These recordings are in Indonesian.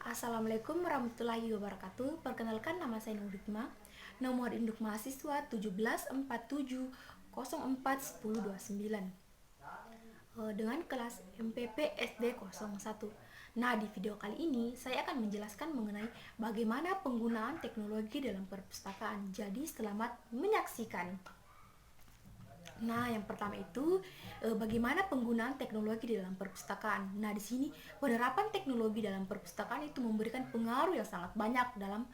Assalamualaikum warahmatullahi wabarakatuh. Perkenalkan, nama saya Nur Hikmah. Nomor induk mahasiswa 1747041029 dengan kelas MPP SD 01. Nah, di video kali ini saya akan menjelaskan mengenai bagaimana penggunaan teknologi dalam perpustakaan. Jadi, selamat menyaksikan. Nah, yang pertama itu bagaimana penggunaan teknologi di dalam perpustakaan. Nah, di sini penerapan teknologi dalam perpustakaan itu memberikan pengaruh yang sangat banyak dalam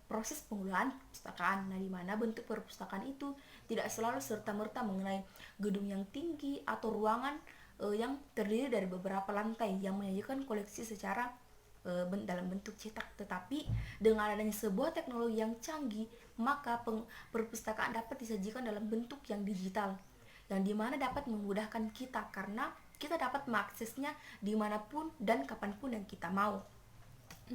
proses penggunaan perpustakaan. Nah, di mana bentuk perpustakaan itu tidak selalu serta-merta mengenai gedung yang tinggi atau ruangan yang terdiri dari beberapa lantai yang menyajikan koleksi secara dalam bentuk cetak, tetapi dengan adanya sebuah teknologi yang canggih, maka perpustakaan dapat disajikan dalam bentuk yang digital, yang dimana dapat memudahkan kita karena kita dapat mengaksesnya dimanapun dan kapanpun yang kita mau.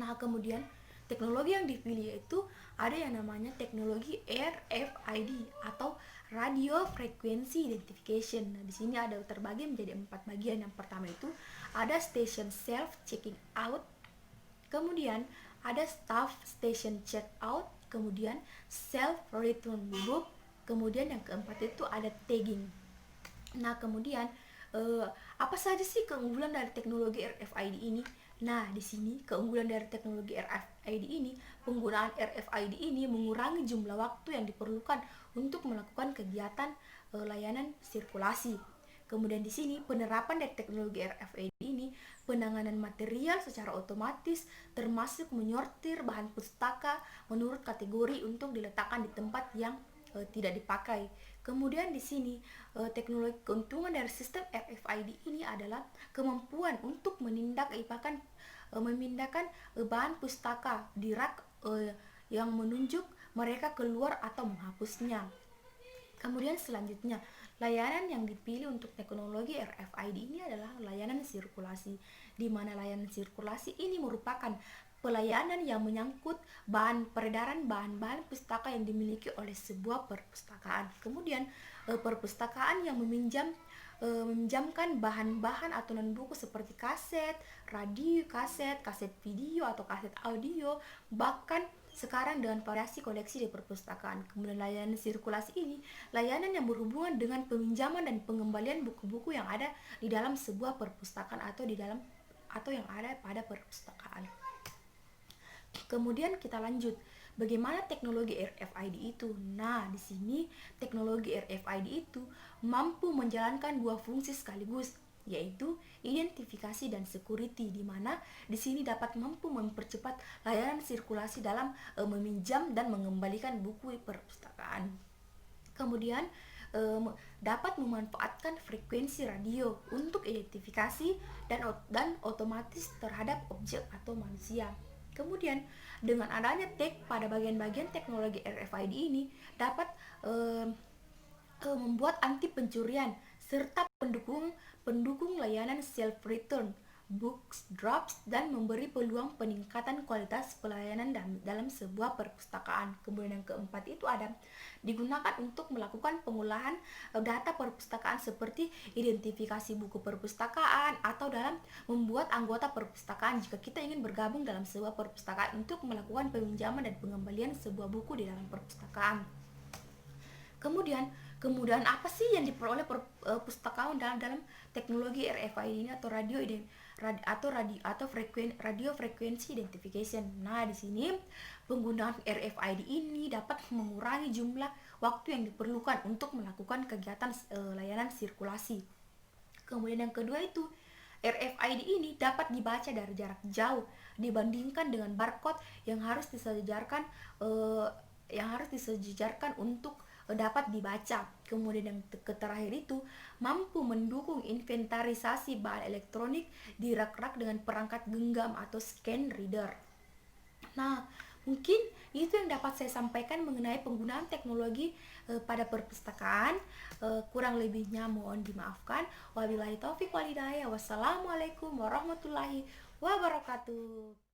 Nah, kemudian teknologi yang dipilih yaitu ada yang namanya teknologi RFID atau Radio Frequency Identification. Nah, di sini ada terbagi menjadi 4 bagian. Yang pertama itu ada Station Self Checking Out, kemudian ada Staff Station Check Out, kemudian Self Return Book, kemudian yang keempat itu ada Tagging. Nah, kemudian apa saja sih keunggulan dari teknologi RFID ini? Nah, di sini keunggulan dari teknologi RFID ini, penggunaan RFID ini mengurangi jumlah waktu yang diperlukan untuk melakukan kegiatan layanan sirkulasi. Kemudian di sini penerapan dari teknologi RFID ini, penanganan material secara otomatis termasuk menyortir bahan pustaka menurut kategori untuk diletakkan di tempat yang tidak dipakai. Kemudian di sini teknologi keuntungan dari sistem RFID ini adalah kemampuan untuk memindahkan bahan pustaka di rak yang menunjuk mereka keluar atau menghapusnya. Kemudian selanjutnya, layanan yang dipilih untuk teknologi RFID ini adalah layanan sirkulasi, di mana layanan sirkulasi ini merupakan pelayanan yang menyangkut peredaran bahan-bahan pustaka yang dimiliki oleh sebuah perpustakaan. Kemudian perpustakaan yang meminjamkan bahan-bahan atau non-buku seperti kaset, radio, kaset video atau kaset audio, bahkan sekarang dengan variasi koleksi di perpustakaan. Kemudian layanan sirkulasi ini layanan yang berhubungan dengan peminjaman dan pengembalian buku-buku yang ada di dalam sebuah perpustakaan atau yang ada pada perpustakaan. Kemudian kita lanjut, bagaimana teknologi RFID itu? Nah, di sini teknologi RFID itu mampu menjalankan dua fungsi sekaligus, yaitu identifikasi dan security, di mana di sini dapat mampu mempercepat layanan sirkulasi dalam meminjam dan mengembalikan buku perpustakaan. Kemudian dapat memanfaatkan frekuensi radio untuk identifikasi dan otomatis terhadap objek atau manusia. Kemudian dengan adanya tag pada bagian-bagian teknologi RFID ini dapat membuat anti pencurian serta pendukung layanan self return books drops dan memberi peluang peningkatan kualitas pelayanan dalam sebuah perpustakaan. Kemudian yang keempat itu ada digunakan untuk melakukan pengolahan data perpustakaan seperti identifikasi buku perpustakaan atau dalam membuat anggota perpustakaan jika kita ingin bergabung dalam sebuah perpustakaan untuk melakukan peminjaman dan pengembalian sebuah buku di dalam perpustakaan. Kemudian kemudahan apa sih yang diperoleh pustakawan dalam teknologi RFID ini atau radio frequency identification. Nah, di sini penggunaan RFID ini dapat mengurangi jumlah waktu yang diperlukan untuk melakukan kegiatan layanan sirkulasi. Kemudian yang kedua itu RFID ini dapat dibaca dari jarak jauh dibandingkan dengan barcode yang harus disejarkan untuk dapat dibaca. Kemudian yang terakhir itu mampu mendukung inventarisasi bahan elektronik di rak-rak dengan perangkat genggam atau scan reader. Nah, mungkin itu yang dapat saya sampaikan mengenai penggunaan teknologi pada perpustakaan. Kurang lebihnya mohon dimaafkan. Wabillahi taufik wal hidayah. Wassalamualaikum warahmatullahi wabarakatuh.